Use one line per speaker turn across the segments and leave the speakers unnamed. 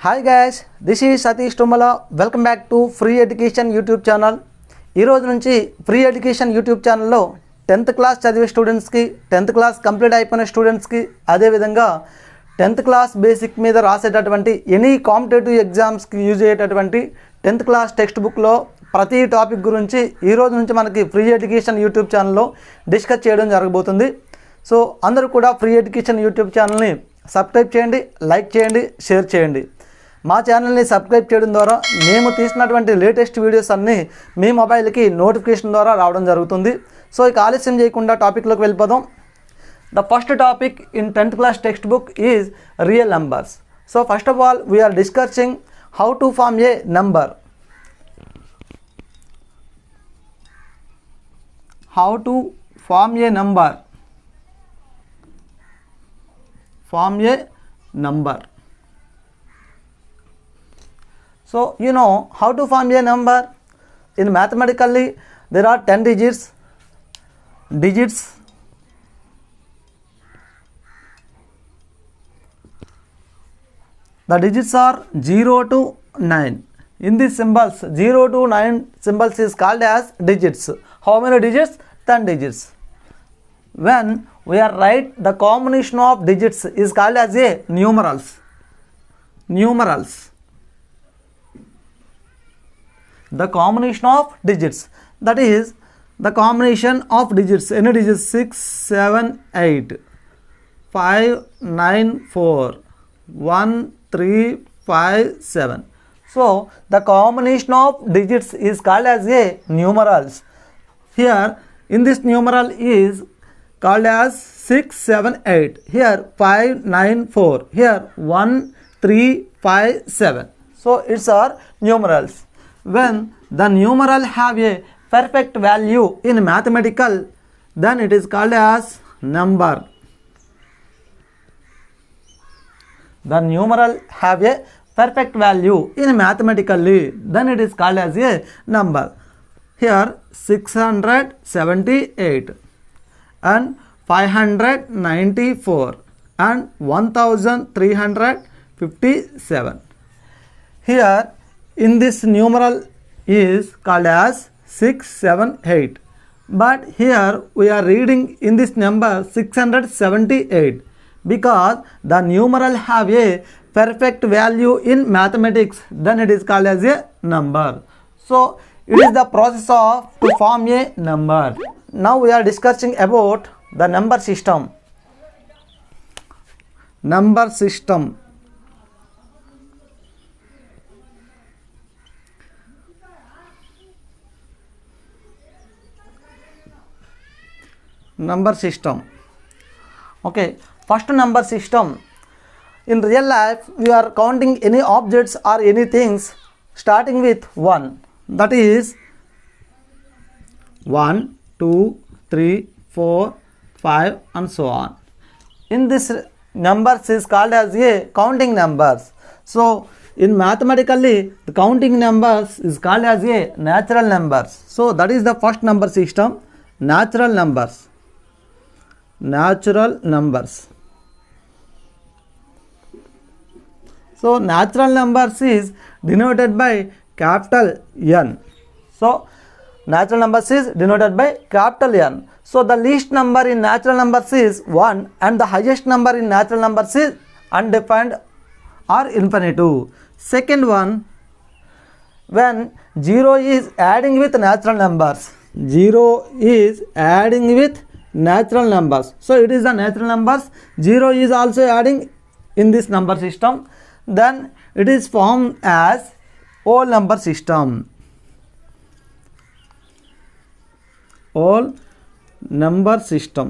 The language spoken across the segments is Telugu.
Hi guys, this is Satish Tummala. Welcome back to free education YouTube channel. ఈరోజు నుంచి ఫ్రీ ఎడ్యుకేషన్ యూట్యూబ్ ఛానల్లో 10th క్లాస్ చదివే స్టూడెంట్స్కి, 10th క్లాస్ కంప్లీట్ అయిపోయిన స్టూడెంట్స్కి, అదేవిధంగా 10th క్లాస్ బేసిక్ మీద రాసేటటువంటి ఎనీ కాంపిటేటివ్ ఎగ్జామ్స్కి యూజ్ అయ్యేటటువంటి 10th క్లాస్ టెక్స్ట్ బుక్లో ప్రతి టాపిక్ గురించి ఈరోజు నుంచి మనకి ఫ్రీ ఎడ్యుకేషన్ యూట్యూబ్ ఛానల్లో డిస్కస్ చేయడం జరగబోతుంది. సో అందరూ కూడా ఫ్రీ ఎడ్యుకేషన్ యూట్యూబ్ ఛానల్ని సబ్స్క్రైబ్ చేయండి, లైక్ చేయండి, షేర్ చేయండి. మా ఛానల్ని సబ్స్క్రైబ్ చేయడం ద్వారా మేము తీసినటువంటి లేటెస్ట్ వీడియోస్ అన్నీ మీ మొబైల్కి నోటిఫికేషన్ ద్వారా రావడం జరుగుతుంది. సో ఇక ఆలస్యం చేయకుండా టాపిక్లోకి వెళ్ళిపోదాం. The first topic in 10th class textbook is real numbers. So first of all we are discussing how to form a number. How to form a number. Form a number. So you know how to form a number. In mathematically there are 10 digits. The digits are 0 to 9. In these symbols 0 to 9 symbols is called as digits. How many digits? 10 digits. When we are write the combination of digits is called as a numerals. The combination of digits, that is the combination of digits. Any digits? 6 7 8 5 9 4 1 3 5 7. So the combination of digits is called as a numerals. Here in this numeral is called as 6 7 8. Here 5 9 4. Here 1 3 5 7. So it's our numerals. When the numeral have a perfect value in mathematical, then it is called as number. The numeral have a perfect value in mathematically, then it is called as a number. Here 678 and 594 and 1357. Here in this numeral is called as 678, but here we are reading in this number 678 because the numeral have a perfect value in mathematics, then it is called as a number. So it is the process of to form a number. Now we are discussing about the number system. Number system. Number system. Okay, first number system. In real life we are counting any objects or any things starting with 1. That is 1 2 3 4 5 and so on. In this numbers is called as a counting numbers. So in mathematically the counting numbers is called as a natural numbers. So that is the first number system, natural numbers. So natural numbers is denoted by capital N. So natural numbers is denoted by capital N. So the least number in natural numbers is 1 and the highest number in natural numbers is undefined or infinitive. Second one, when 0 is adding with natural numbers. 0 is adding with natural numbers. So it is the natural numbers. 0 is also adding in this number system. Then it is formed as whole number system. Whole number system.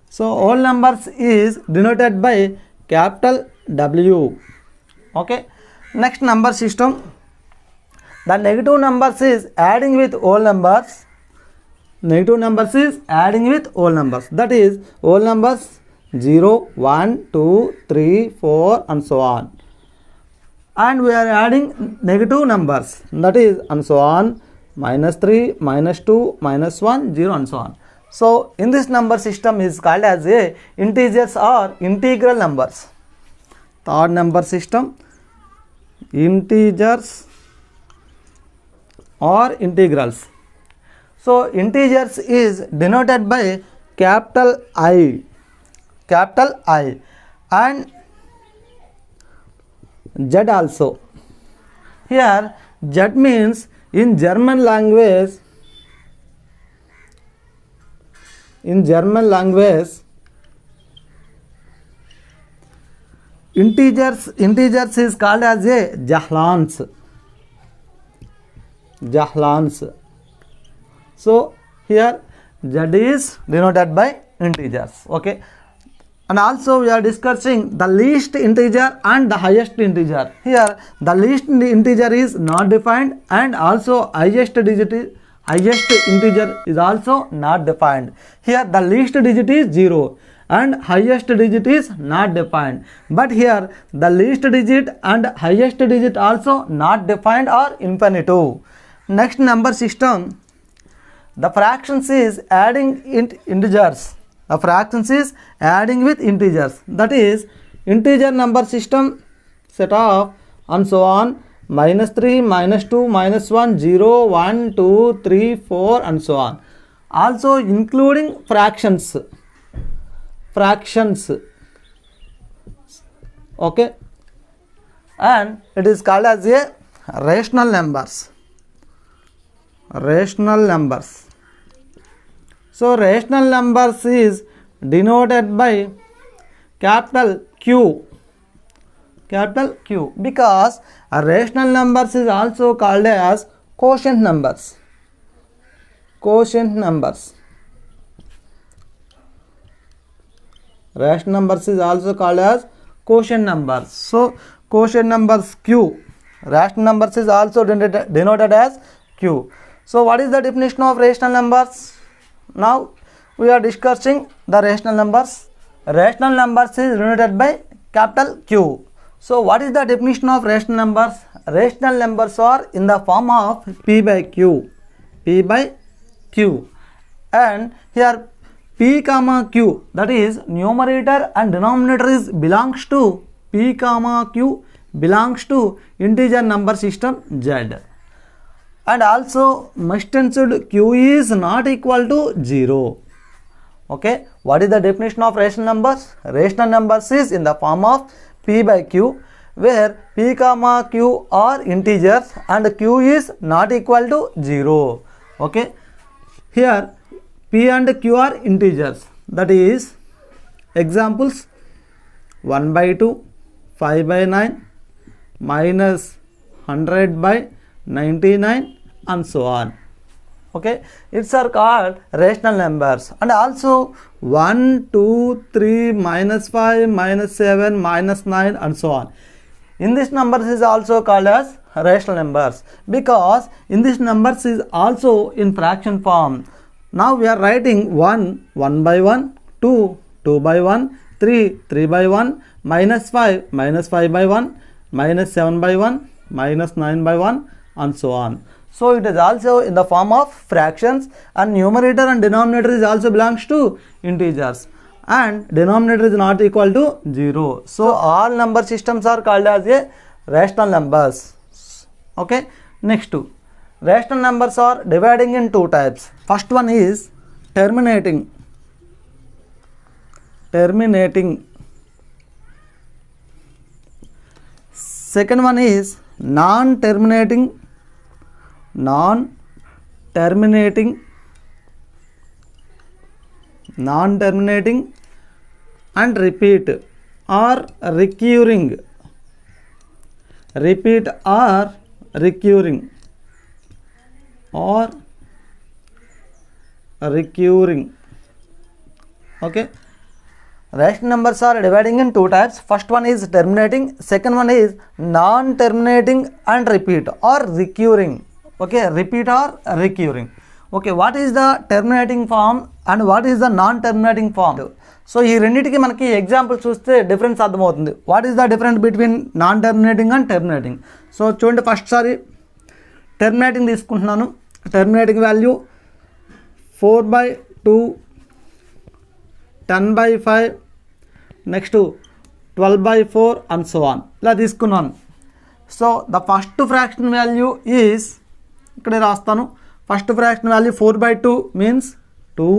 So whole numbers is denoted by capital W. Okay. Next number system. The negative numbers is adding with whole numbers. Negative numbers is adding with whole numbers. That is whole numbers 0 1 2 3 4 and so on. And we are adding negative numbers, that is and so on, -3 -2 -1 0 and so on. So in this number system is called as a integers or integral numbers. third number system, integers or integrals. So integers is denoted by capital I and Z also. Here Z means in German language integers is called as a Jahlans. So here Z is denoted by integers. Okay, and also we are discussing the least integer and the highest integer. Here the least integer is not defined, and also highest integer is also not defined. Here the least digit is 0 and highest digit is not defined, but here the least digit and highest digit also not defined or infinitive. Next number system, the fractions is adding integers. The fractions is adding with integers, that is integer number system set of and so on, -3, -2, -1, 0, 1, 2, 3, 4 and so on. Also including fractions. Okay, and it is called as a rational numbers. So rational numbers is denoted by capital Q, because a rational numbers is also called as quotient numbers. Rational numbers is also called as quotient numbers. So quotient numbers Q, rational numbers is also denoted as Q. So what is the definition of rational numbers? Now we are discussing the rational numbers. Rational numbers is denoted by capital Q. So what is the definition of rational numbers? Rational numbers are in the form of P by Q, and here P comma Q, that is numerator and denominator is belongs to P comma Q belongs to integer number system Z. And also must and should Q is not equal to 0. Okay, what is the definition of rational numbers? Rational numbers is in the form of P by Q, where P comma Q are integers and Q is not equal to 0. Okay, here P and Q are integers, that is examples 1 by 2, 5 by 9, minus 100 by 99 and so on. Okay, it's are called rational numbers. And also 1, 2, 3, -5, -7, -9 and so on. In this numbers is also called as rational numbers, because in this numbers is also in fraction form. Now we are writing 1, 1 by 1, 2, 2 by 1, 3, 3 by 1, -5, -5 by 1, -7 by 1, -9 by 1 and so on. So it is also in the form of fractions, and numerator and denominator is also belongs to integers, and denominator is not equal to 0. So all number systems are called as a rational numbers. Okay, next two. Rational numbers are dividing in two types. First one is terminating. Second one is non-terminating and repeat or recurring. Okay, rational numbers are dividing in two types. First one is terminating, second one is non-terminating and repeat or recurring. Okay, repeat or recurring. Okay, what is the terminating form and what is the non-terminating form? So ఈ రెండింటికి మనకి ఎగ్జాంపుల్ చూస్తే డిఫరెన్స్ అర్థమవుతుంది. What is the difference between non terminating and terminating? So చూడండి, ఫస్ట్ సారి టర్మినేటింగ్ తీసుకుంటున్నాను. Terminating value 4/2, 10/5, next 12/4 and so on ఇలా తీసుకున్నాను. So the first fraction value is ఇక్కడే రాస్తాను. First fraction value 4/2 means 2,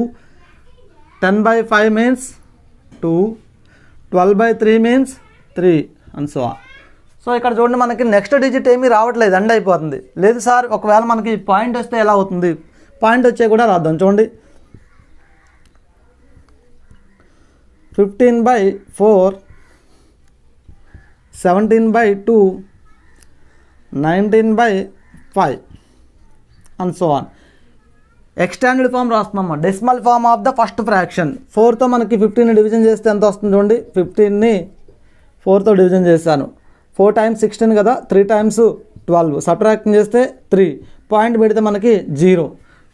10/5 means 2, 12/3 means 3 and so on. So ఇక్కడ చూడండి మనకి నెక్స్ట్ డిజిట్ ఏమీ రావట్లేదు, ఎండ్ అయిపోతుంది. లేదు సార్ ఒకవేళ మనకి పాయింట్ వస్తే ఎలా అవుతుంది, పాయింట్ వచ్చే కూడా రాద్దాం. చూడండి 15/4, 17/2, 19/5 and so on. Extended form రాస్తున్నామా, decimal form of the first fraction. 4తో మనకి 15ని డివిజన్ చేస్తే ఎంత వస్తుంది చూడండి. 15ని 4తో డివిజన్ చేశాను. 4 times 16 కదా, 3 times 12, సబ్ట్రాక్టింగ్ చేస్తే 3, పాయింట్ పెడితే మనకి 0.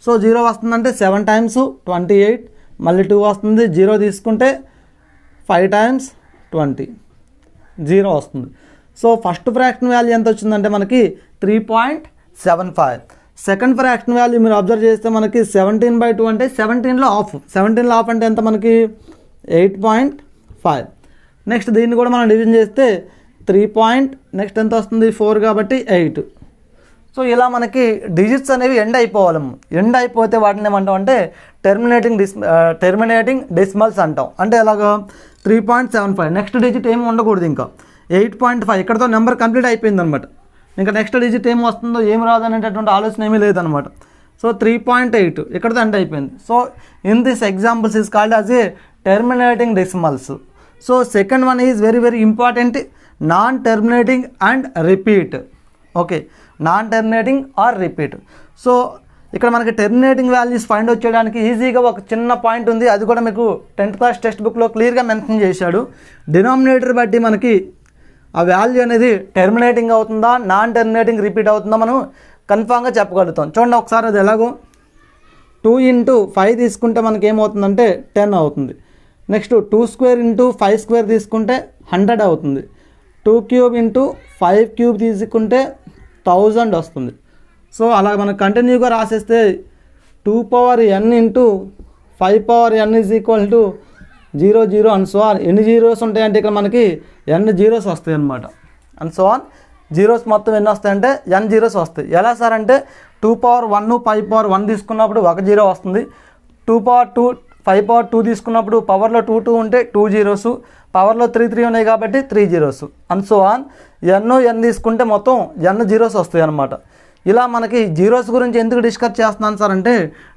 సో 0 వస్తుందంటే 7 times 28, మళ్ళీ 2 వస్తుంది. 0 తీసుకుంటే 5 times 20, 0 వస్తుంది. సో ఫస్ట్ ఫ్రాక్షన్ వాల్యూ ఎంత వచ్చిందంటే మనకి 3.75. సెకండ్ ఫ్రాక్షన్ వాల్యూ మీరు అబ్జర్వ్ చేస్తే మనకి 17/2 అంటే 17లో హాఫ్. 17లో హాఫ్ అంటే ఎంత మనకి 8.5. నెక్స్ట్ దీన్ని కూడా మనం డివిజన్ చేస్తే 3 నెక్స్ట్ ఎంత వస్తుంది 4 కాబట్టి 8. సో ఇలా మనకి డిజిట్స్ అనేవి ఎండ్ అయిపోవాలి. ఎండ్ అయిపోతే వాటిని ఏమంటాం అంటే టెర్మినేటింగ్ డెసిమల్స్ అంటాం. అంటే ఎలాగో 3.75. నెక్స్ట్ డిజిట్ ఏమి ఉండకూడదు, ఇంకా 8.5 ఇక్కడతో నెంబర్ కంప్లీట్ అయిపోయింది అనమాట. ఇంకా నెక్స్ట్ డిజిట్ ఏమి వస్తుందో ఏమి రాదు అనేటటువంటి ఆలోచన ఏమీ లేదనమాట. సో 3.8 ఇక్కడతో ఎండ్ అయిపోయింది. So in this examples is called as a terminating decimals. So second one is very very important, non terminating and repeat. Okay, non terminating or repeat. So ఇక్కడ మనకి టెర్మినేటింగ్ వాల్యూస్ ఫైండ్ అవుట్ చేయడానికి ఈజీగా ఒక చిన్న పాయింట్ ఉంది. అది కూడా మీకు 10th క్లాస్ టెక్స్ట్ బుక్లో క్లియర్గా మెన్షన్ చేశాడు. డినామినేటర్ బట్టి మనకి ఆ వాల్యూ అనేది టెర్మినేటింగ్ అవుతుందా నాన్ టెర్మినేటింగ్ రిపీట్ అవుతుందా మనం కన్ఫామ్గా చెప్పగలుగుతాం. చూడండి ఒకసారి అది ఎలాగో 2 into 5 తీసుకుంటే మనకి ఏమవుతుందంటే 10 అవుతుంది. నెక్స్ట్ 2² × 5² తీసుకుంటే 100 అవుతుంది. 2³ × 5³ తీసుకుంటే 1000 వస్తుంది. సో అలా మనం కంటిన్యూగా రాసేస్తే 2n × 5n = 0 0 and so on. ఎన్ని జీరోస్ ఉంటాయంటే ఇక్కడ మనకి n జీరోస్ వస్తాయి అనమాట. అండ్ సో ఆన్ జీరోస్ మొత్తం ఎన్ని వస్తాయంటే n జీరోస్ వస్తాయి. ఎలా సార్ అంటే 2^1 5^1 తీసుకున్నప్పుడు 1 జీరో వస్తుంది. 2^2 5^2 తీసుకున్నప్పుడు పవర్లో 2 2 ఉంటే 2 జీరోస్, పవర్లో 3 3 ఉన్నాయి కాబట్టి 3 zeros and so on. n తీసుకుంటే మొత్తం n జీరోస్ వస్తాయి అన్నమాట. ఇలా మనకి జీరోస్ గురించి ఎందుకు డిస్కస్ చేస్తున్నాను సార్ అంటే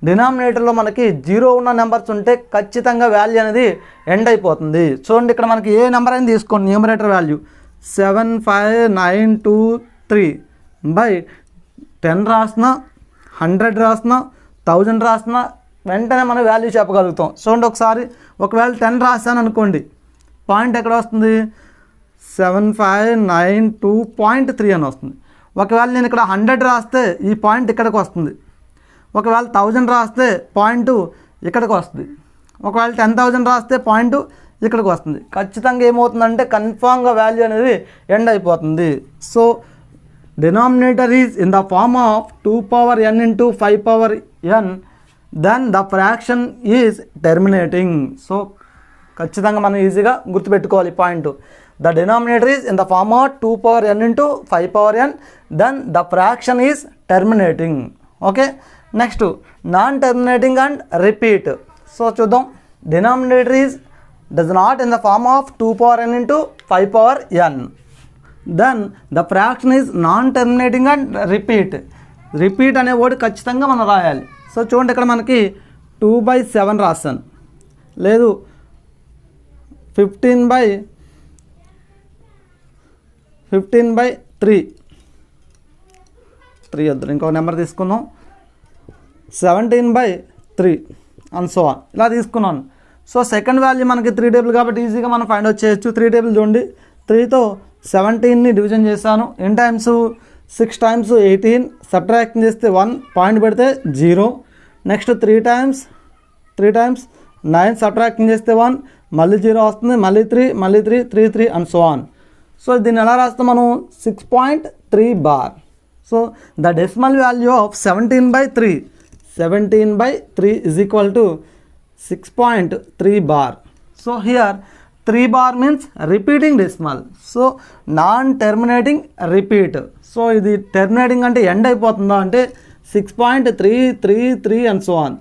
డినామినేటర్లో మనకి 0 ఉన్న నెంబర్స్ ఉంటే ఖచ్చితంగా వాల్యూ అనేది ఎండ్ అయిపోతుంది. చూడండి ఇక్కడ మనకి ఏ నెంబర్ అయినా తీసుకోండి, న్యూమరేటర్ వాల్యూ 75923/10 రాసిన 100 రాసిన 1000 రాసిన వెంటనే మనం వాల్యూ చెప్పగలుగుతాం. చూడండి ఒకసారి ఒకవేళ 10 రాసాను అనుకోండి, పాయింట్ ఎక్కడ వస్తుంది 7592.3 అని వస్తుంది. ఒకవేళ నేను ఇక్కడ 100 రాస్తే ఈ పాయింట్ ఇక్కడికి వస్తుంది. ఒకవేళ 1000 రాస్తే పాయింట్ ఇక్కడికి వస్తుంది. ఒకవేళ 10,000 రాస్తే పాయింట్ ఇక్కడికి వస్తుంది. ఖచ్చితంగా ఏమవుతుందంటే కన్ఫామ్గా వాల్యూ అనేది ఎండ్ అయిపోతుంది. So denominator is in the form of 2n × 5n, then the fraction is terminating. So ఖచ్చితంగా మనం ఈజీగా గుర్తుపెట్టుకోవాలి point. The denominator is in the form of 2n × 5n, then the fraction is terminating. Okay, next non-terminating and repeat. So చూద్దాం, denominator is does not in the form of 2n × 5n, then the fraction is non-terminating and repeat. Repeat అనే వర్డ్ ఖచ్చితంగా మనం రాయాలి. సో చూడండి ఇక్కడ మనకి 2/7 రాస్తాను, లేదు 15/3 వద్దు, ఇంకో నెంబర్ తీసుకుందాం 17/3 అండ్ సో ఆన్. ఇలా తీసుకున్నాను. సో సెకండ్ వాల్యూ మనకి 3 టేబుల్ కాబట్టి ఈజీగా మనం ఫైండ్ అవుట్ చేయొచ్చు. 3 టేబుల్ చూడండి, 3తో 17ని డివిజన్ చేశాను. ఎన్ని టైమ్స్ 6 times 18, సబ్ట్రాక్టింగ్ చేస్తే 1, పాయింట్ పెడితే 0. నెక్స్ట్ 3 times 9, సబ్ట్రాక్టింగ్ చేస్తే 1, మళ్ళీ 0 వస్తుంది, మళ్ళీ 3, మళ్ళీ 3, 3 3 అండ్ సో ఆన్. సో దీన్ని ఎలా రాస్తాం మనం 6.3 bar. So the decimal value of 17/3 is equal to 6.3 bar. So here 3 bar means repeating decimal. So non-terminating repeat. So ఇది టెర్మినేటింగ్ అంటే ఎండ్ అయిపోతుందా అంటే 6.333 and so on.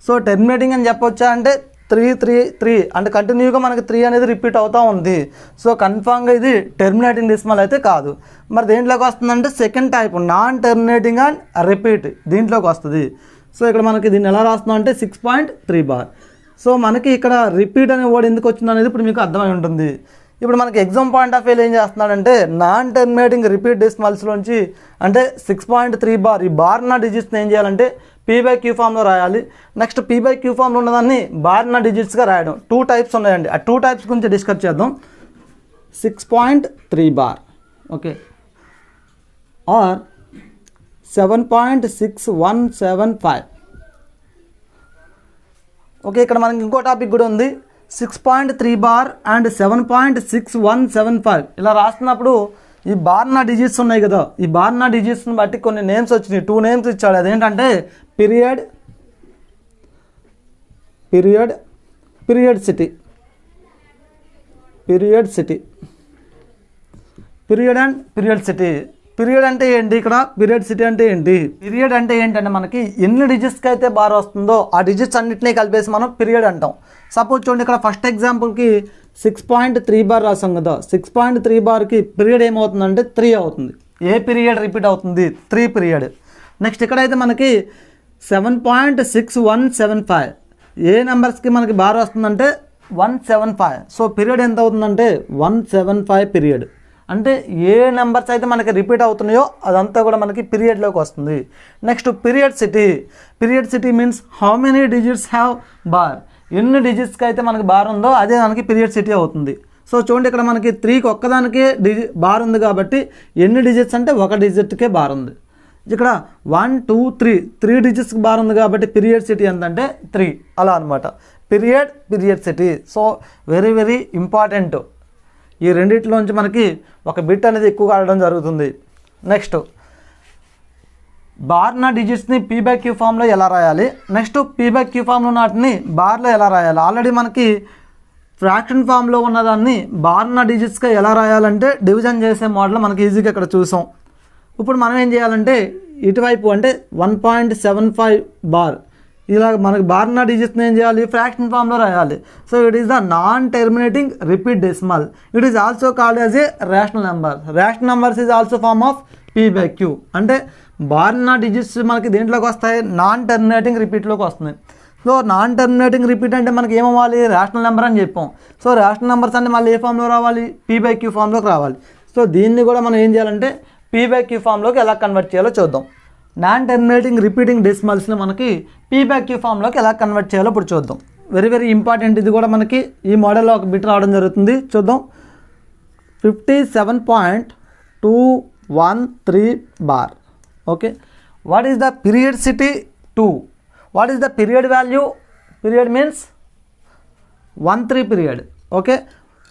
So terminating అని చెప్పొచ్చా అంటే 333 అంటే కంటిన్యూగా మనకి 3 అనేది రిపీట్ అవుతూ ఉంది. సో కన్ఫామ్గా ఇది టెర్మినేటింగ్ డెసిమల్ అయితే కాదు. మరి దేంట్లోకి వస్తుందంటే second type non terminating and repeat దీంట్లోకి వస్తుంది. సో ఇక్కడ మనకి దీన్ని ఎలా రాస్తున్నాం అంటే 6.3 బార్. సో మనకి ఇక్కడ రిపీట్ అనే వర్డ్ ఎందుకు వచ్చింది అనేది ఇప్పుడు మీకు అర్థమై ఉంటుంది. ఇప్పుడు మనకి ఎగ్జామ్ పాయింట్ ఆఫ్ వ్యూ ఏం చేస్తున్నాడంటే నాన్ టెర్మినేటింగ్ రిపీట్ డెసిమల్స్లోంచి అంటే 6.3 బార్ ఈ బార్న డిజిట్స్ని ఏం చేయాలంటే P/Q ఫామ్లో రాయాలి. నెక్స్ట్ P/Q ఫామ్లో ఉన్నదాన్ని బార్న డిజిట్స్గా రాయడం. 2 టైప్స్ ఉన్నాయండి. ఆ 2 టైప్స్ గురించి డిస్కస్ చేద్దాం. 6.3 బార్ ఓకే ఆర్ 7.6175 ఓకే. ఇక్కడ మనకి ఇంకో టాపిక్ కూడా ఉంది 6.3 బార్ అండ్ 7.6175 ఇలా రాస్తున్నప్పుడు ఈ బార్నా డిజిట్స్ ఉన్నాయి కదా, ఈ బార్నా డిజిట్స్ని బట్టి కొన్ని నేమ్స్ వచ్చినాయి. 2 నేమ్స్ ఇచ్చాడు. అదేంటంటే period city and period city. Period అంటే ఏంటి, ఇక్కడ పీరియడ్ సిటీ అంటే ఏంటి? పీరియడ్ అంటే ఏంటంటే మనకి ఎన్ని డిజిట్స్కి అయితే బార్ వస్తుందో ఆ డిజిట్స్ అన్నింటినీ కలిపేసి మనం పీరియడ్ అంటాం. సపోజ్ చూడండి ఇక్కడ ఫస్ట్ ఎగ్జాంపుల్కి 6.3 బార్ రాసాం కదా, 6.3 బార్కి పీరియడ్ ఏమవుతుందంటే 3 అవుతుంది. ఏ పీరియడ్ రిపీట్ అవుతుంది? 3 పీరియడ్. నెక్స్ట్ ఇక్కడైతే మనకి 7.6175 ఏ నెంబర్స్కి మనకి బార్ వస్తుందంటే 175. సో పీరియడ్ ఎంత అవుతుందంటే 175 పీరియడ్. అంటే ఏ నెంబర్స్ అయితే మనకి రిపీట్ అవుతున్నాయో అదంతా కూడా మనకి పీరియడ్లోకి వస్తుంది. Next period city means how many digits have bar. ఎన్ని డిజిట్స్కి అయితే మనకి బార్ ఉందో అదే మనకి పీరియడ్ సిటీ అవుతుంది. సో చూడండి ఇక్కడ మనకి 3కి ఒక్కదానికే బార్ ఉంది కాబట్టి ఎన్ని డిజిట్స్ అంటే 1 డిజిట్కే బార్ ఉంది. ఇక్కడ 1 2 3 డిజిట్స్కి బార్ ఉంది కాబట్టి పీరియడ్ సిటీ ఎంతంటే 3 అలా అనమాట. Period city. So very very important. ఈ రెండిట్లోంచి మనకి ఒక బిట్ అనేది ఎక్కువగా ఆడడం జరుగుతుంది. నెక్స్ట్ బార్న డిజిట్స్ని P/Q ఫామ్లో ఎలా రాయాలి, నెక్స్ట్ P/Q ఫామ్లో నాటిని బార్లో ఎలా రాయాలి. ఆల్రెడీ మనకి ఫ్రాక్షన్ ఫామ్లో ఉన్నదాన్ని బార్న డిజిట్స్గా ఎలా రాయాలంటే డివిజన్ చేసే మోడల్ మనకి ఈజీగా ఇక్కడ చూసాం. ఇప్పుడు మనం ఏం చేయాలంటే ఇటువైపు అంటే 1.75 బార్ ఇలా మనకి బార్న డిజిట్స్ని ఏం చేయాలి ఫ్రాక్షన్ ఫామ్లో రాయాలి. So it is the non terminating repeat decimal. It is also called as a rational number. Rational numbers is also form of P/Q. అంటే బార్న డిజిట్స్ మనకి దేంట్లోకి వస్తాయి? నాన్ టెర్మినేటింగ్ రిపీట్లోకి వస్తున్నాయి. సో నాన్ టెర్మినేటింగ్ రిపీట్ అంటే మనకి ఏమవ్వాలి? రేషనల్ నెంబర్ అని చెప్పాం. సో రేషనల్ నెంబర్స్ అంటే మళ్ళీ ఏ ఫామ్లో రావాలి? P/Q ఫామ్లోకి రావాలి. సో దీన్ని కూడా మనం ఏం చేయాలంటే P/Q ఫామ్లోకి ఎలా కన్వర్ట్ చేయాలో చూద్దాం. నాన్ టెర్మినేటింగ్ రిపీటింగ్ డెసిమల్స్ని మనకి P/Q ఫామ్లోకి ఎలా కన్వర్ట్ చేయాలో ఇప్పుడు చూద్దాం. Very very important. ఇది కూడా మనకి ఈ మోడల్లో ఒక బిట్ రావడం జరుగుతుంది. చూద్దాం. 57.213 bar okay. What is the periodicity? 2. What is the period value? Period means 13 period okay.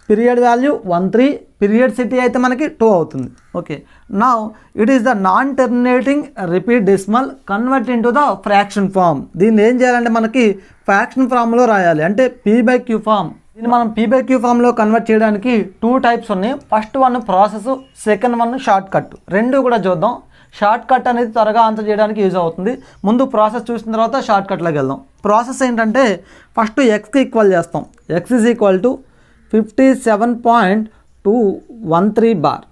Period value 13, periodicity అయితే మనకి 2 అవుతుంది okay. Now it is the non terminating repeat decimal convert into the fraction form. దీన్ని ఏం చేయాలంటే మనకి ఫ్రాక్షన్ ఫామ్లో రాయాలి అంటే P/Q ఫామ్. దీన్ని మనం P/Q ఫామ్లో కన్వర్ట్ చేయడానికి 2 టైప్స్ ఉన్నాయి. First one process, second one short cut. రెండు కూడా చూద్దాం. షార్ట్ కట్ అనేది త్వరగా ఆన్సర్ చేయడానికి యూజ్ అవుతుంది. ముందు ప్రాసెస్ చూసిన తర్వాత షార్ట్ కట్లోకి వెళ్దాం. ప్రాసెస్ ఏంటంటే ఫస్ట్ ఎక్స్కి ఈక్వల్ చేస్తాం. X is equal to 57.213 bar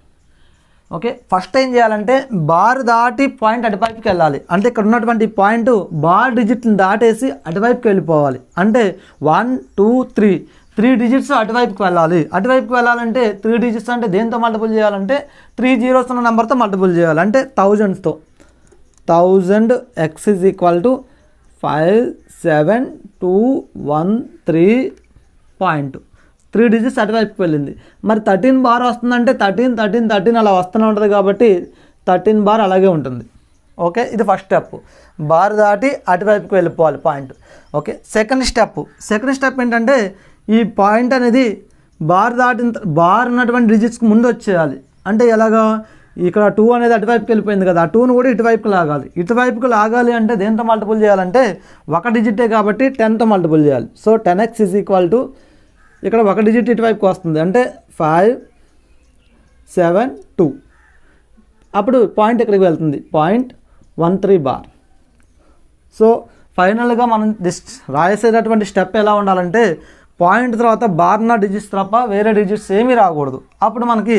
okay. First ఏం చేయాలంటే బార్ దాటి పాయింట్ అటువైపుకి వెళ్ళాలి. అంటే ఇక్కడ ఉన్నటువంటి పాయింట్ బార్ డిజిట్ని దాటేసి అటువైపుకి వెళ్ళిపోవాలి. అంటే 1 2 3 డిజిట్స్ అటువైపుకి వెళ్ళాలి. అటువైపుకి వెళ్ళాలంటే 3 డిజిట్స్ అంటే దేంతో మల్టిపుల్ చేయాలంటే 3 zeros ఉన్న నెంబర్తో మల్టిపుల్ చేయాలి. అంటే 1000తో 1000 x is equal to 57213 point 3 digits అటువైపుకి వెళ్ళింది. మరి 13 బార్ వస్తుందంటే 13 అలా వస్తూనే ఉంటుంది కాబట్టి 13 బార్ అలాగే ఉంటుంది ఓకే. ఇది ఫస్ట్ స్టెప్. బార్ దాటి అటువైపుకి వెళ్ళిపోవాలి పాయింట్ ఓకే. సెకండ్ స్టెప్ ఏంటంటే ఈ పాయింట్ అనేది బార్ ఉన్నటువంటి డిజిట్స్కి ముందు వచ్చేయాలి. అంటే ఎలాగా? ఇక్కడ 2 అనేది అటువైపుకి వెళ్ళిపోయింది కదా, ఆ 2ను కూడా ఇటువైపుకి లాగాలి అంటే దేంతో మల్టిపుల్ చేయాలంటే 1 డిజిటే కాబట్టి 10తో మల్టిపుల్ చేయాలి. So 10x is equal to ఇక్కడ ఒక డిజిట్ ఇటువైపుకి వస్తుంది అంటే 572. అప్పుడు పాయింట్ ఇక్కడికి వెళ్తుంది 0.13 బార్. సో ఫైనల్గా మనం రాసేటటువంటి స్టెప్ ఎలా ఉండాలంటే పాయింట్ తర్వాత బార్న డిజిట్స్ తప్ప వేరే డిజిట్స్ ఏమీ రాకూడదు. అప్పుడు మనకి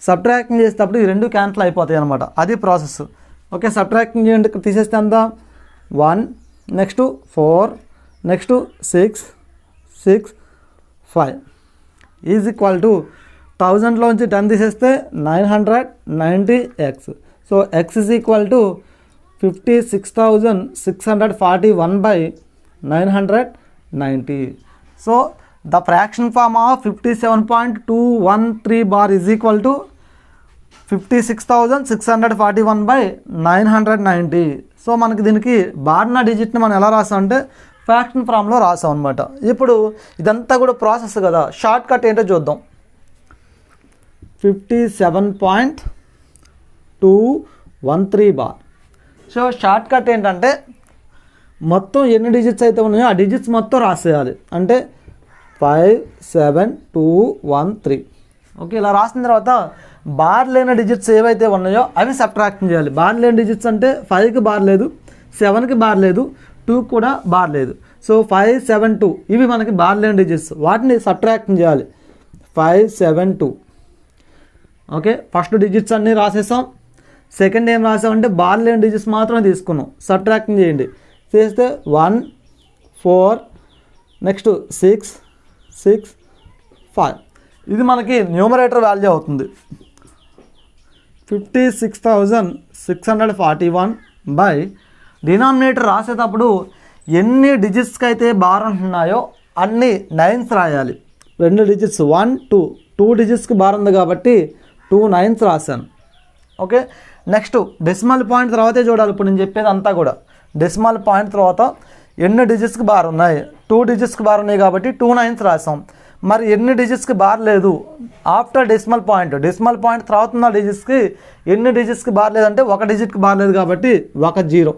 సబ్ట్రాక్టింగ్ చేసేటప్పుడు ఈ రెండు క్యాన్సిల్ అయిపోతాయి అనమాట. అది ప్రాసెస్. ఓకే, సబ్ట్రాక్టింగ్ చేయండి. తీసేస్తే ఎంత 1, next 4, next 6, 5 is equal to 1000లోంచి 10 తీసేస్తే 990x. So x is equal to 56,641/990. So the fraction form of 57.213 bar is equal to 56,641/990. So మనకి దీనికి బార్న డిజిట్ని మనం ఎలా రాసామంటే ఫ్రాక్షన్ ఫామ్లో రాసాం అనమాట. ఇప్పుడు ఇదంతా కూడా ప్రాసెస్ కదా, షార్ట్ కట్ ఏంటో చూద్దాం. 57.213 బార్. సో షార్ట్ కట్ ఏంటంటే మొత్తం ఎన్ని డిజిట్స్ అయితే ఉన్నాయో ఆ డిజిట్స్ మొత్తం రాసేయాలి. అంటే 57213. ఓకే, ఇలా రాసిన తర్వాత బార్ లేని డిజిట్స్ ఏవైతే ఉన్నాయో అవి సబ్ట్రాక్షన్ చేయాలి. బార్ లేని డిజిట్స్ అంటే 5కి బార్ లేదు, 7కి బార్ లేదు, 2 కూడా బార్ లేదు. సో 572 ఇవి మనకి బార్ లేని డిజిట్స్, వాటిని సబ్ట్రాక్షన్ చేయాలి. 572. ఓకే, ఫస్ట్ డిజిట్స్ అన్నీ రాసేసాం. సెకండ్ ఏం రాసామంటే బార్ లేని డిజిట్స్ మాత్రమే తీసుకున్నాం. సబ్ట్రాక్షన్ చేయండి. చేస్తే 1, 4, నెక్స్ట్ 6, 5. ఇది మనకి న్యూమరేటర్ వాల్యూ అవుతుంది. 56,641 బై డినామినేటర్ రాసేటప్పుడు ఎన్ని డిజిట్స్కి అయితే బార్ ఉంటున్నాయో అన్ని 9s రాయాలి. 2 డిజిట్స్ 1, 2 డిజిట్స్కి బార్ ఉంది కాబట్టి 2 9s రాశాను. ఓకే, నెక్స్ట్ డెసిమల్ పాయింట్ తర్వాతే చూడాలి. ఇప్పుడు నేను చెప్పేది అంతా కూడా డెసిమల్ పాయింట్ తర్వాత ఎన్ని డిజిట్స్కి బార్ ఉన్నాయి. 2 డిజిట్స్కి బార్ ఉన్నాయి కాబట్టి 2 9s రాసాం. మరి ఎన్ని డిజిట్స్కి బార్ లేదు ఆఫ్టర్ డెసిమల్ పాయింట్ తర్వాత ఉన్న డిజిట్స్కి ఎన్ని డిజిట్స్కి బార్ లేదంటే 1 డిజిట్కి బార్ లేదు కాబట్టి 1 0.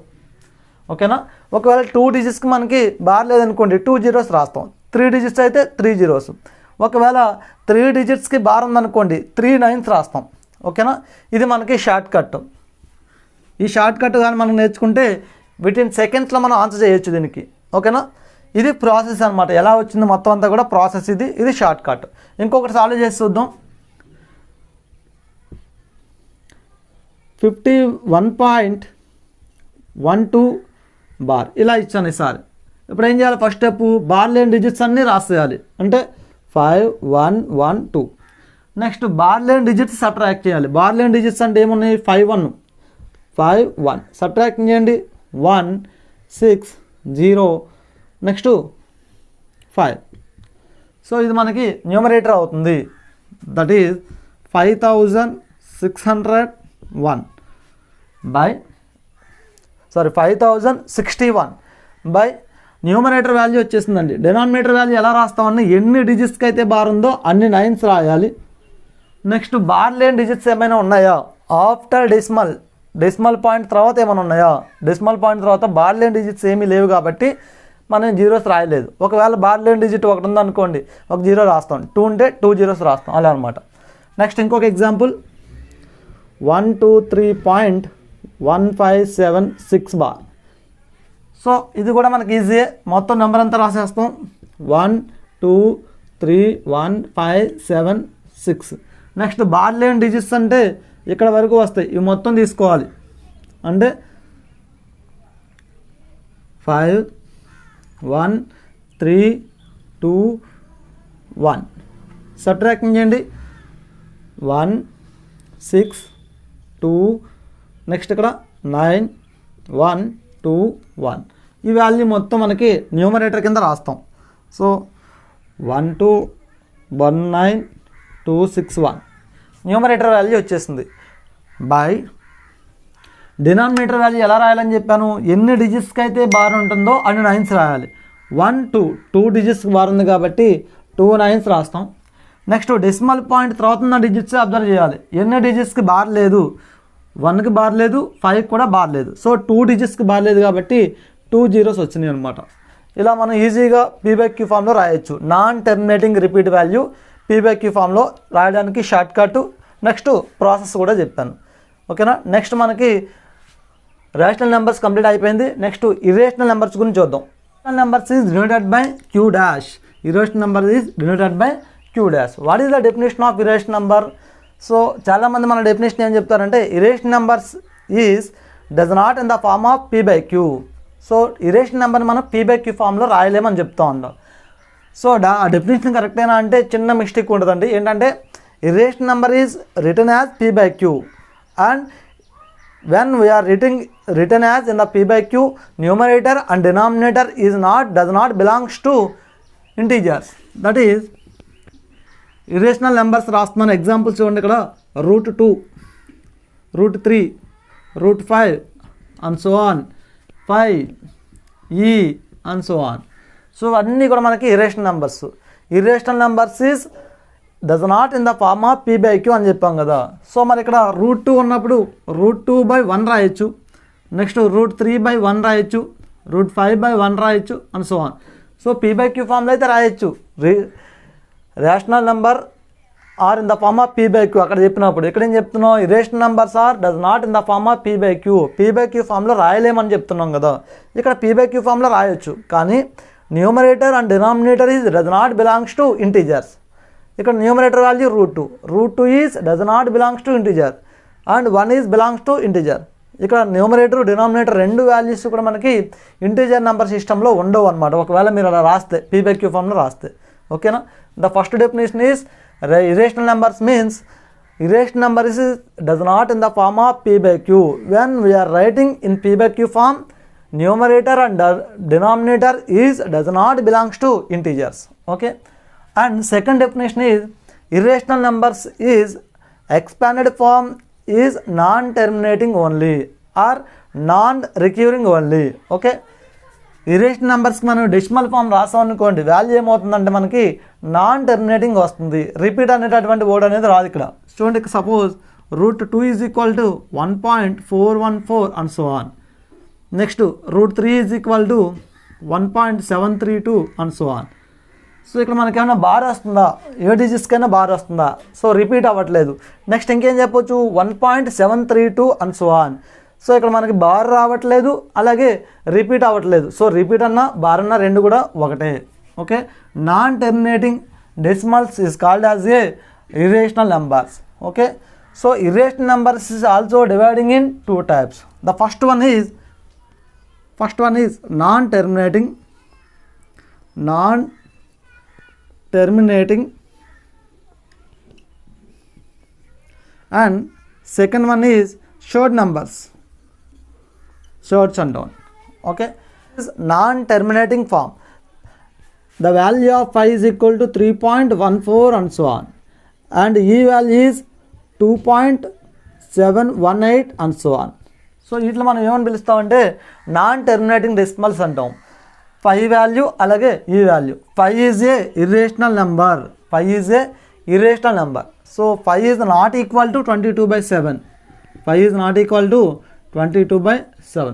ఓకేనా, ఒకవేళ 2 డిజిట్స్కి మనకి బార్ లేదనుకోండి 2 zeros రాస్తాం. 3 డిజిట్స్ అయితే 3 zeros. ఒకవేళ 3 డిజిట్స్కి బార్ ఉందనుకోండి 3 9s రాస్తాం. ఓకేనా, ఇది మనకి షార్ట్ కట్. ఈ షార్ట్ కట్ కానీ మనం నేర్చుకుంటే వితిన్ సెకండ్స్లో మనం ఆన్సర్ చేయొచ్చు దీనికి. ఓకేనా, ఇది ప్రాసెస్ అనమాట. ఎలా వచ్చింది మొత్తం అంతా కూడా ప్రాసెస్. ఇది షార్ట్ కట్. ఇంకొకటి సాల్వ్ చేసి చూద్దాం. 51.12 బార్ ఇలా ఇచ్చాను ఈసారి. ఇప్పుడు ఏం చేయాలి? ఫస్ట్ స్టెప్ బార్ లేని డిజిట్స్ అన్నీ రాసేయాలి. అంటే 5 1 1 2. నెక్స్ట్ బార్ లేని డిజిట్స్ సబ్ట్రాక్ట్ చేయాలి. బార్ లేని డిజిట్స్ అంటే ఏమున్నాయి? 5 1 సబ్ట్రాక్ట్ చేయండి. 1 6 0 నెక్స్ట్ 5. సో ఇది మనకి న్యూమరేటర్ అవుతుంది. That is 5061 by numerator value వచ్చేసిందండి. డినామినేటర్ వాల్యూ ఎలా రాస్తామని ఎన్ని డిజిట్స్కి అయితే బార్ ఉందో అన్ని 9s రాయాలి. నెక్స్ట్ బార్ లేని డిజిట్స్ ఏమైనా ఉన్నాయా ఆఫ్టర్ డెసిమల్ పాయింట్ తర్వాత ఏమైనా ఉన్నాయా? డెసిమల్ పాయింట్ తర్వాత బార్ లేని డిజిట్స్ ఏమీ లేవు కాబట్టి మనం 0s రాయలేదు. ఒకవేళ బార్ లేని డిజిట్ ఒకటి ఉందనుకోండి 1 0 రాస్తాం. 2 ఉంటే 2 zeros రాస్తాం. అలా అనమాట. నెక్స్ట్ ఇంకొక ఎగ్జాంపుల్ 123.1576 బార్. సో ఇది కూడా మనకి ఈజీయే. మొత్తం నెంబర్ అంతా రాసేస్తాం. 1 2 3 1 5 7 6. నెక్స్ట్ బార్ లేని డిజిట్స్ అంటే ఇక్కడ వరకు వస్తాయి. ఇవి మొత్తం తీసుకోవాలి. అంటే 5 1 3 2 1 సబ్ట్రాక్టింగ్ చేయండి. 1 6 2 నెక్స్ట్ ఇక్కడ 9 1 2 1. ఈ వాల్యూ మొత్తం మనకి న్యూమరేటర్ కింద రాస్తాం. సో 1219261 న్యూమరేటర్ వాల్యూ వచ్చేసింది. బై డినామినేటర్ వాల్యూ ఎలా రాయాలని చెప్పాను? ఎన్ని డిజిట్స్కి అయితే బార్ ఉంటుందో అన్ని 9s రాయాలి. 1 2 డిజిట్స్కి బార్ ఉంది కాబట్టి 2 9s రాస్తాం. నెక్స్ట్ డెసిమల్ పాయింట్ తర్వాత ఉన్న డిజిట్స్ అబ్జర్వ్ చేయాలి. ఎన్ని డిజిట్స్కి బార్ లేదు? 1కి బార్ లేదు, 5కి కూడా బార్ లేదు. సో 2 డిజిట్స్కి బార్ లేదు కాబట్టి 2 zeros వచ్చినాయి అనమాట. ఇలా మనం ఈజీగా P/Q ఫామ్లో రాయొచ్చు. Non terminating repeat value P/Q ఫామ్లో రాయడానికి షార్ట్ కట్, నెక్స్ట్ ప్రాసెస్ కూడా చెప్పాను. ఓకేనా. నెక్స్ట్ మనకి రేషనల్ నెంబర్స్ కంప్లీట్ అయిపోయింది. నెక్స్ట్ ఇర్రేషనల్ నెంబర్స్ గురించి చూద్దాం. Numbers is denoted by Q dash. Irrational number is denoted by Q dash. What is the definition of irrational number? So చాలామంది మన డెఫినేషన్ ఏం చెప్తారంటే irrational numbers is does not in the form of P/Q. So irrational నెంబర్ని మనం P/Q ఫామ్లో రాయలేమని చెప్తా ఉన్నాం. సో ఆ డెఫినేషన్ కరెక్టేనా అంటే చిన్న మిస్టేక్ ఉంటుందండి. ఏంటంటే irrational number is written as P/Q and when we are written as in the P/Q, numerator and denominator does not belongs to integers. That is irrational numbers రాస్తున్నాను. ఎగ్జాంపుల్స్ చూడండి. ఇక్కడ √2, √3, √5 and so on, 5 e and so on. So అన్నీ కూడా మనకి irrational numbers. Irrational numbers is does not in the form of P/Q అని చెప్పాం కదా. సో మరి ఇక్కడ √2 ఉన్నప్పుడు √2/1 రాయొచ్చు, నెక్స్ట్ √3/1 రాయొచ్చు, √5/1 రాయొచ్చు and so on. So P/Q ఫామ్లో అయితే రాయొచ్చు. Rational number are in the form of P/Q అక్కడ చెప్పినప్పుడు. ఇక్కడ ఏం చెప్తున్నాం? Irrational numbers are does not in the form of P/Q ఫామ్లో రాయలేమని చెప్తున్నాం కదా. ఇక్కడ P/Q ఫామ్లో రాయొచ్చు, కానీ numerator and denominator is does not belongs to integers. ఇక్కడ numerator value √2 is does not belongs to integer and 1 is belongs to integer. ఇక్కడ న్యూమరేటర్ డినామినేటర్ రెండు వాల్యూస్ కూడా మనకి ఇంటీజర్ నెంబర్ సిస్టంలో ఉండవు అనమాట, ఒకవేళ మీరు అలా రాస్తే P/Q ఫామ్లో రాస్తే. ఓకేనా. The first definition is irrational numbers means irrational number is does not in the form of P/Q. When we are writing in P/Q form, numerator and denominator is does not belongs to integers. Okay. And second definition is irrational numbers is expanded form is non-terminating only or non-recurring only. Okay. Irrational నెంబర్స్కి మనం డెసిమల్ ఫామ్ రాసాం అనుకోండి, వాల్యూ ఏమవుతుందంటే మనకి నాన్ టెర్మినేటింగ్ వస్తుంది. రిపీట్ అనేటటువంటి వర్డ్ అనేది రాదు ఇక్కడ. చూడండి, suppose √2 is equal to 1.414 and so on. Next √3 is equal to 1.732 and so on. So ఇక్కడ మనకి ఏమైనా బార్ వస్తుందా? ఏ డిజిట్స్కైనా బార్ వస్తుందా? సో రిపీట్ అవ్వట్లేదు. నెక్స్ట్ ఇంకేం చెప్పొచ్చు? 1.732 అండ్ సో ఆన్. సో ఇక్కడ మనకి బార్ రావట్లేదు, అలాగే రిపీట్ అవ్వట్లేదు. సో రిపీట్ అన్న బార్ అన్న రెండు కూడా ఒకటే. Okay. Non terminating decimals is called as a irrational numbers. Okay. So irrational numbers is also dividing in 2 types. The first one is non terminating and second one is short numbers, shorts and down. Okay. This is non-terminating form. The value of 5 is equal to 3.14 and so on, and e value is 2.718 and so on. So ఇట్లా మనం ఏమని పిలుస్తామంటే నాన్ టెర్మినేటింగ్ డెసిమల్స్ అంటాం. 5 వాల్యూ అలాగే ఈ value. 5 is a irrational number. 5 is a irrational number. So 5 is not equal to 22/7. 5 is not equal to 22/7.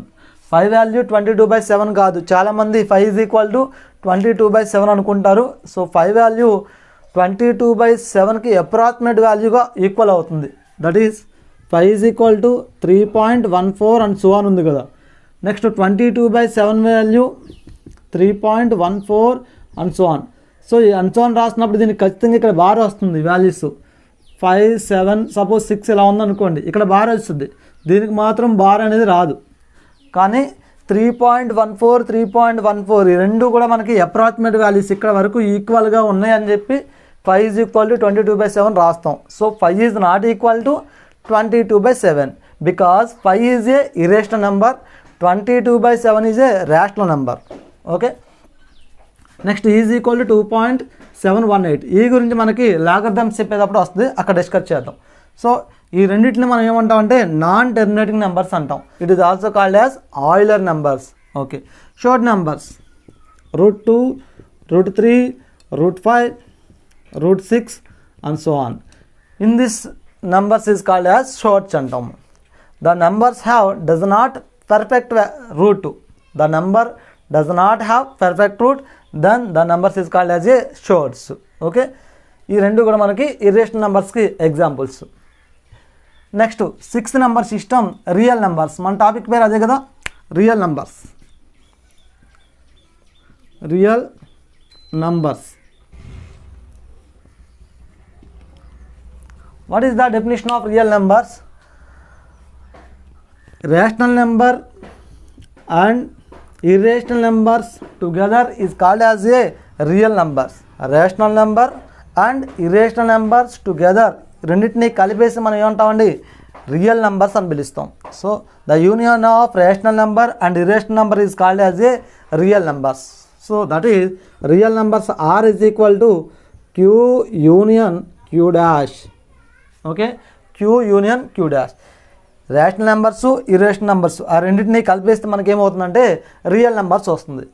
5 value 22/7 కాదు. చాలామంది 5 ఈజ్ ఈక్వల్ టు 22/7 అనుకుంటారు. సో 5 వాల్యూ 22/7కి అప్రాక్సిమేట్ వాల్యూగా ఈక్వల్ అవుతుంది. That is 5 is equal to 3.14 and so on ఉంది కదా. Next 22/7 value 3.14 and so on. So ఈ అండ్ సో ఆన్ రాసినప్పుడు దీనికి ఖచ్చితంగా ఇక్కడ బార్ వస్తుంది వాల్యూస్. 5, 7 సపోజ్ 6 ఇలా ఉందనుకోండి, ఇక్కడ బార్ వస్తుంది. దీనికి మాత్రం బార్ అనేది రాదు. కానీ 3.14, 3.14 ఈ రెండు కూడా మనకి అప్రాక్సిమేట్ వాల్యూస్ ఇక్కడ వరకు ఈక్వల్గా ఉన్నాయని చెప్పి 5 ఈజ్ ఈక్వల్ టు 22/7 రాస్తాం. So 5 is not equal to 22/7 because 5 is a irrational number, 22/7 is a rational number. Okay. Next is equal to 2.718. ఈ గురించి మనకి లాగర్థమ్స్ చెప్పేటప్పుడు వస్తుంది, అక్కడ డిస్కస్ చేద్దాం. సో ఈ రెండింటిని మనం ఏమంటాం అంటే నాన్ టెర్మినేటింగ్ నెంబర్స్ అంటాం. It is also called as Euler numbers. Okay. Short numbers √2, √3, √5, √6 and so on. In this numbers is called as shorts అంటాం. The numbers have does not perfect root. The number does not have perfect root, then the numbers is called as a shorts. Okay, ఈ రెండు కూడా మనకి ఇర్రేషనల్ నెంబర్స్కి examples. Next 6th number system real numbers. మన టాపిక్ పేరు అదే కదా, real numbers. Real numbers. What is the definition of real numbers? Rational number and irrational numbers together is called as a real numbers. Rational number and irrational numbers together రెండింటిని కలిపేసి మనం ఏమంటామండి, రియల్ నెంబర్స్ అని పిలుస్తాం. So the union of rational number and irrational number is called as a real numbers. So that is real numbers are is equal to Q union Q dash. Okay, Q union Q dash. Rational numbers irrational numbers ఆ రెండింటినీ కలిపేస్తే మనకి ఏమవుతుందంటే రియల్ నెంబర్స్ వస్తుంది.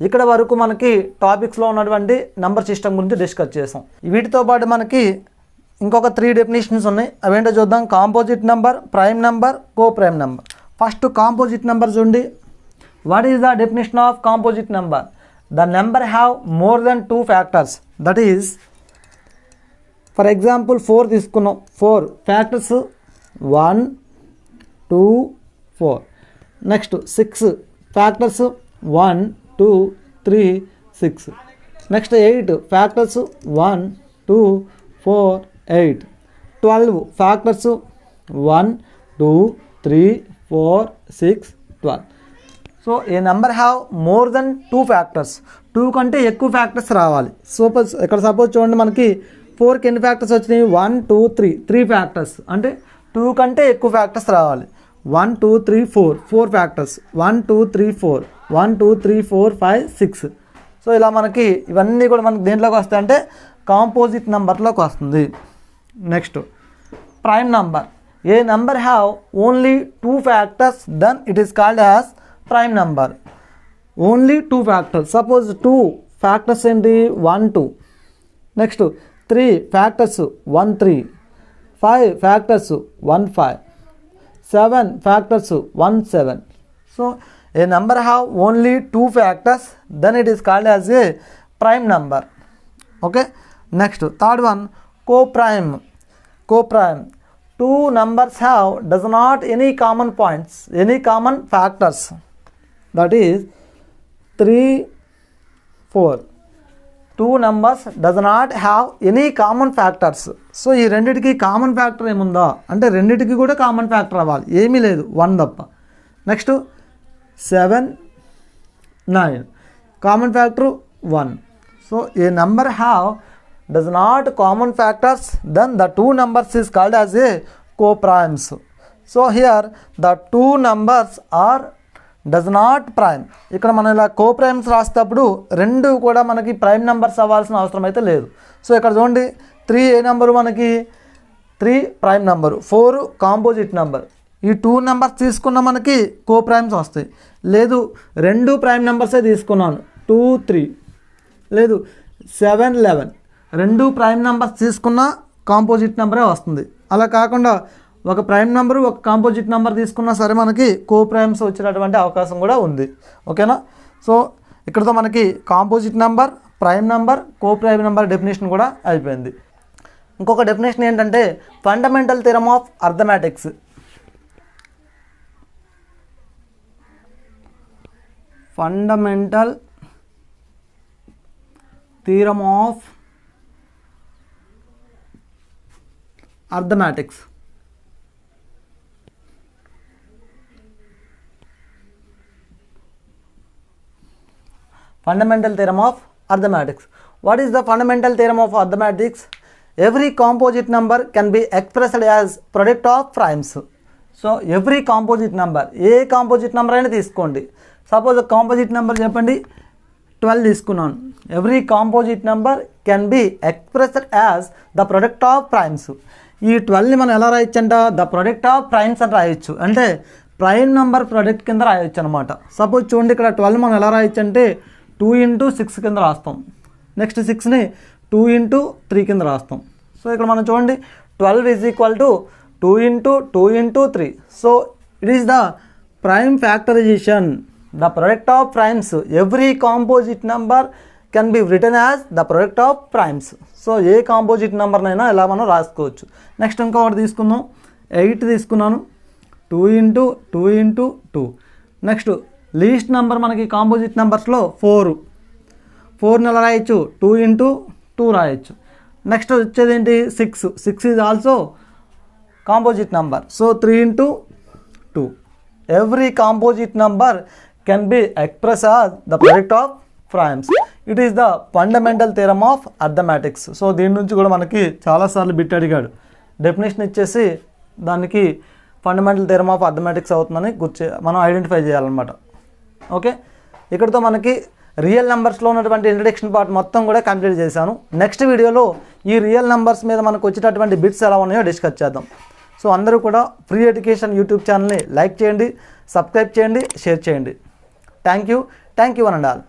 ఇక్కడ వరకు మనకి టాపిక్స్లో ఉన్నటువంటి నెంబర్ సిస్టమ్ గురించి డిస్కస్ చేసాం. వీటితో పాటు మనకి ఇంకొక 3 డెఫినేషన్స్ ఉన్నాయి. అవేంటో చూద్దాం. Composite number, prime number, co prime number. First composite number చూడండి. What is the definition of composite number? The number have more than 2 factors. That is for example 4 తీసుకున్నాం. 4 factors 1 2 4. Next 6 factors 1 2 3 6. Next 8 factors 1 2 4 8. 12 factors 1 2 3 4 6 12. So a number have more than 2 factors. 2 కంటే ఎక్కువ ఫ్యాక్టర్స్ రావాలి. సపోజ్ చూడండి, మనకి 4కి ఎన్ని ఫ్యాక్టర్స్ వచ్చినాయి? 1 2 3 3 ఫ్యాక్టర్స్. అంటే 2 కంటే ఎక్కువ ఫ్యాక్టర్స్ రావాలి. 1 2 3 4 4 ఫ్యాక్టర్స్. 1 2 3 4 1 2 3 4 5 6. సో ఇలా మనకి ఇవన్నీ కూడా మనకి దేంట్లోకి వస్తాయంటే కాంపోజిట్ నెంబర్లోకి వస్తుంది. Next prime number. A number have only 2 factors, then it is called as prime number. Only 2 factors. Suppose 2 factors ఏంటి? 1 2. Next 3 factors 1 3. 5 factors 1 5. 7 factors 1 7. So a number have only 2 factors, then it is called as a prime number. Okay, next third one coprime. Coprime. 2 numbers have does not any common points, any common factors. That is 3 4. 2 numbers does not have any common factors. So ఈ రెండిటికి కామన్ ఫ్యాక్టర్ ఏముందా అంటే రెండిటికి కూడా కామన్ ఫ్యాక్టర్ అవ్వాలి. ఏమీ లేదు, 1 తప్ప. Next 7 9 common factor 1. So a number have does not common factors, then the 2 numbers is called as a coprimes. So here the 2 numbers are does not prime. ఇక్కడ మనం ఇలా కోప్రైమ్స్ రాసేటప్పుడు రెండు కూడా మనకి ప్రైమ్ నెంబర్స్ అవ్వాల్సిన అవసరం అయితే లేదు. సో ఇక్కడ చూడండి, 3 ఏ నెంబరు? మనకి 3 ప్రైమ్ నెంబరు, 4 కాంపోజిట్ నెంబర్. ఈ 2 నెంబర్స్ తీసుకున్న మనకి కోప్రైమ్స్ వస్తాయి. లేదు 2 ప్రైమ్ నెంబర్సే తీసుకున్నాను, 2 3. లేదు 7 11. 2 ప్రైమ్ నెంబర్స్ తీసుకున్న కాంపోజిట్ నెంబరే వస్తుంది. అలా కాకుండా ఒక ప్రైమ్ నెంబరు ఒక కాంపోజిట్ నెంబర్ తీసుకున్నా సరే మనకి కోప్రైమ్స్ వచ్చేటటువంటి అవకాశం కూడా ఉంది. ఓకేనా? సో ఇక్కడతో మనకి composite number, prime number, coprime number definition కూడా అయిపోయింది. ఇంకొక డెఫినేషన్ ఏంటంటే fundamental theorem of arithmetics. Fundamental theorem of arithmetics. Fundamental theorem of arithmetics. What is the fundamental theorem of arithmetics? Every composite number can be expressed as product of primes. So every composite number, a composite number అయినా తీసుకోండి. సపోజ్ కాంపోజిట్ నెంబర్ చెప్పండి, 12 తీసుకున్నాను. Every composite number can be expressed as the product of primes. ఈ 12ని మనం ఎలా రాయొచ్చు అంట? ద ప్రొడక్ట్ ఆఫ్ ప్రైమ్స్ అని రాయొచ్చు. అంటే ప్రైమ్ నెంబర్ ప్రొడక్ట్ కింద రాయొచ్చు అనమాట. సపోజ్ చూడండి, ఇక్కడ 12 మనం ఎలా రాయొచ్చు అంటే 2 into 6 కింద రాస్తాం. నెక్స్ట్ 6ని 2 into 3 కింద రాస్తాం. సో ఇక్కడ మనం చూడండి, 12 is equal to 2 into 2 into 3. So it is the prime factorisation. The product of primes, every composite number can be return as the product of primes. So ఏ కాంపోజిట్ నెంబర్నైనా ఇలా మనం రాసుకోవచ్చు. నెక్స్ట్ ఇంకొకటి తీసుకుందాం, 8 తీసుకున్నాను, 2 into 2 into 2. Next least number మనకి కాంపోజిట్ నెంబర్స్లో 4ని ఎలా రాయొచ్చు, 2 ఇంటూ 2 రాయొచ్చు. నెక్స్ట్ వచ్చేది ఏంటి, 6 is also composite number. So 3 into 2. Every composite number can B express as the product of primes. It is the fundamental theorem of arithmetics. So దీని నుంచి కూడా మనకి చాలాసార్లు బిట్ అడిగాడు. డెఫినేషన్ ఇచ్చేసి దానికి ఫండమెంటల్ థియరమ్ ఆఫ్ అర్థమెటిక్స్ అవుతుందని మనం ఐడెంటిఫై చేయాలన్నమాట. ఓకే, ఇక్కడితో మనకి రియల్ నెంబర్స్లో ఉన్నటువంటి ఇంట్రడక్షన్ పార్ట్ మొత్తం కూడా కంప్లీట్ చేశాను. నెక్స్ట్ వీడియోలో ఈ రియల్ నెంబర్స్ మీద మనకు వచ్చేటటువంటి బిట్స్ ఎలా ఉన్నాయో డిస్కస్ చేద్దాం. సో అందరూ కూడా ఫ్రీ ఎడ్యుకేషన్ యూట్యూబ్ ఛానల్ని లైక్ చేయండి, సబ్స్క్రైబ్ చేయండి, షేర్ చేయండి. Thank you one and all.